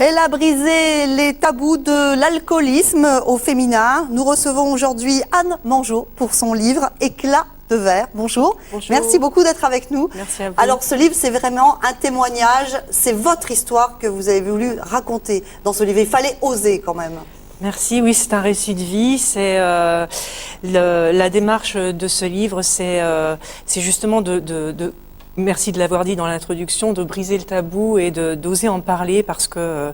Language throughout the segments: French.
Elle a brisé les tabous de l'alcoolisme au féminin. Nous recevons aujourd'hui Anne Mangeot pour son livre Éclat de verre. Bonjour. Bonjour. Merci beaucoup d'être avec nous. Merci à vous. Alors ce livre, c'est vraiment un témoignage. C'est votre histoire que vous avez voulu raconter dans ce livre. Il fallait oser quand même. Merci, oui, c'est un récit de vie. C'est la démarche de ce livre, c'est justement merci de l'avoir dit dans l'introduction, de briser le tabou et d'oser en parler parce que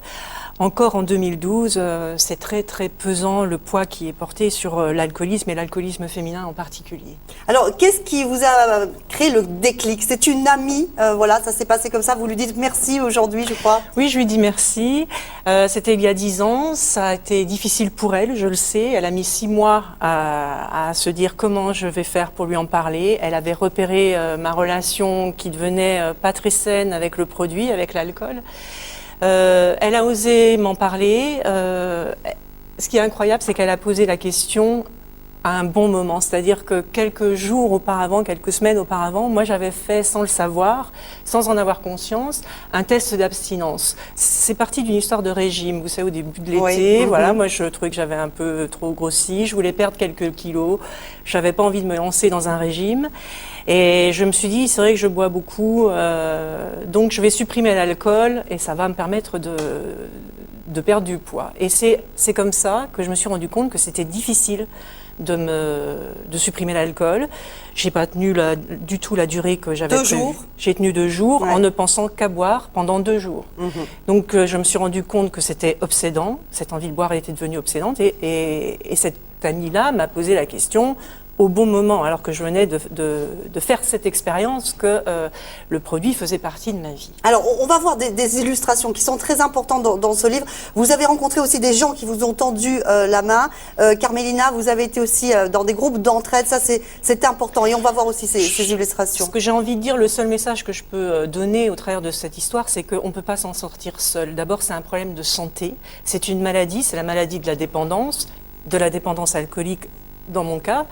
encore en 2012, c'est très très pesant le poids qui est porté sur l'alcoolisme et l'alcoolisme féminin en particulier. Alors, qu'est-ce qui vous a créé le déclic? C'est une amie, voilà, ça s'est passé comme ça. Vous lui dites merci aujourd'hui, je crois. Oui, je lui dis merci. C'était il y a 10 ans. Ça a été difficile pour elle, je le sais. Elle a mis 6 mois à se dire comment je vais faire pour lui en parler. Elle avait repéré ma relation qui devenait pas très saine avec le produit, avec l'alcool. Elle a osé m'en parler. Ce qui est incroyable, c'est qu'elle a posé la question à un bon moment. C'est-à-dire que quelques jours auparavant, quelques semaines auparavant, moi j'avais fait, sans le savoir, sans en avoir conscience, un test d'abstinence. C'est parti d'une histoire de régime. Vous savez, au début de l'été, voilà, moi je trouvais que j'avais un peu trop grossi. Je voulais perdre quelques kilos. Je n'avais pas envie de me lancer dans un régime. Et je me suis dit, c'est vrai que je bois beaucoup, donc je vais supprimer l'alcool et ça va me permettre de perdre du poids. Et c'est comme ça que je me suis rendu compte que c'était difficile de supprimer l'alcool. J'ai pas tenu du tout la durée que j'avais prévue. 2 jours. J'ai tenu 2 jours Ouais. en ne pensant qu'à boire pendant 2 jours. Donc je me suis rendu compte que c'était obsédant. Cette envie de boire était devenue obsédante et cette amie-là m'a posé la question au bon moment, alors que je venais de faire cette expérience que le produit faisait partie de ma vie. Alors, on va voir des illustrations qui sont très importantes dans ce livre. Vous avez rencontré aussi des gens qui vous ont tendu la main. Carmélina, vous avez été aussi dans des groupes d'entraide. Ça, c'est important. Et on va voir aussi ces illustrations. Ce que j'ai envie de dire, le seul message que je peux donner au travers de cette histoire, c'est qu'on ne peut pas s'en sortir seul. D'abord, c'est un problème de santé. C'est une maladie, c'est la maladie de la dépendance alcoolique dans mon cas.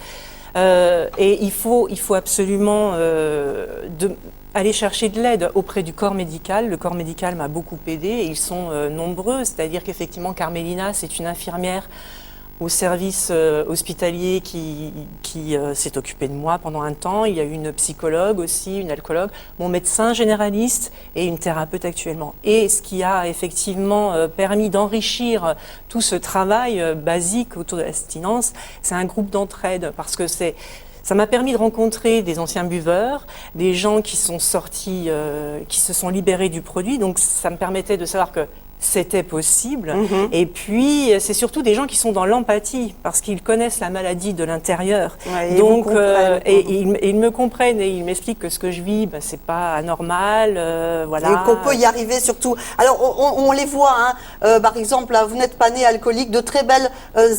Et il faut absolument aller chercher de l'aide auprès du corps médical. Le corps médical m'a beaucoup aidée et ils sont nombreux. C'est-à-dire qu'effectivement, Carmélina, c'est une infirmière au service hospitalier qui s'est occupée de moi pendant un temps. Il y a eu une psychologue aussi, une alcoologue, mon médecin généraliste et une thérapeute actuellement. Et ce qui a effectivement permis d'enrichir tout ce travail basique autour de l'abstinence, c'est un groupe d'entraide parce que ça m'a permis de rencontrer des anciens buveurs, des gens qui sont sortis, qui se sont libérés du produit. Donc ça me permettait de savoir que c'était possible. Et puis, c'est surtout des gens qui sont dans l'empathie parce qu'ils connaissent la maladie de l'intérieur. Ouais, donc, ils me comprennent et ils m'expliquent que ce que je vis, c'est pas anormal. Voilà. Et qu'on peut y arriver surtout. Alors, on les voit, hein. Par exemple, là, vous n'êtes pas né alcoolique, de très belles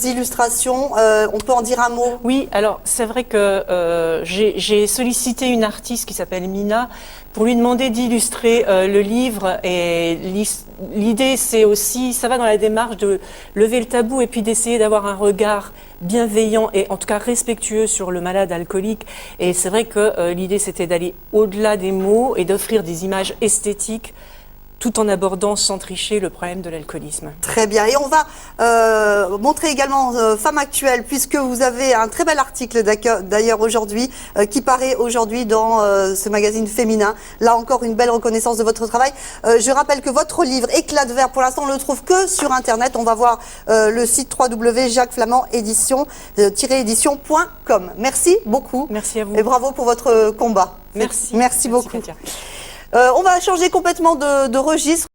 illustrations. On peut en dire un mot? Oui, alors c'est vrai que j'ai sollicité une artiste qui s'appelle Mina pour lui demander d'illustrer le livre. Et l'idée, c'est aussi, ça va dans la démarche de lever le tabou et puis d'essayer d'avoir un regard bienveillant et en tout cas respectueux sur le malade alcoolique. Et c'est vrai que l'idée, c'était d'aller au-delà des mots et d'offrir des images esthétiques tout en abordant sans tricher le problème de l'alcoolisme. Très bien. Et on va montrer également Femme Actuelle, puisque vous avez un très bel article d'ailleurs aujourd'hui, qui paraît aujourd'hui dans ce magazine féminin. Là encore, une belle reconnaissance de votre travail. Je rappelle que votre livre Éclat de verre, pour l'instant, on ne le trouve que sur Internet. On va voir le site www.jacquesflamand-édition.com. Merci beaucoup. Merci à vous. Et bravo pour votre combat. Merci. Merci beaucoup. Katia. On va changer complètement de registre.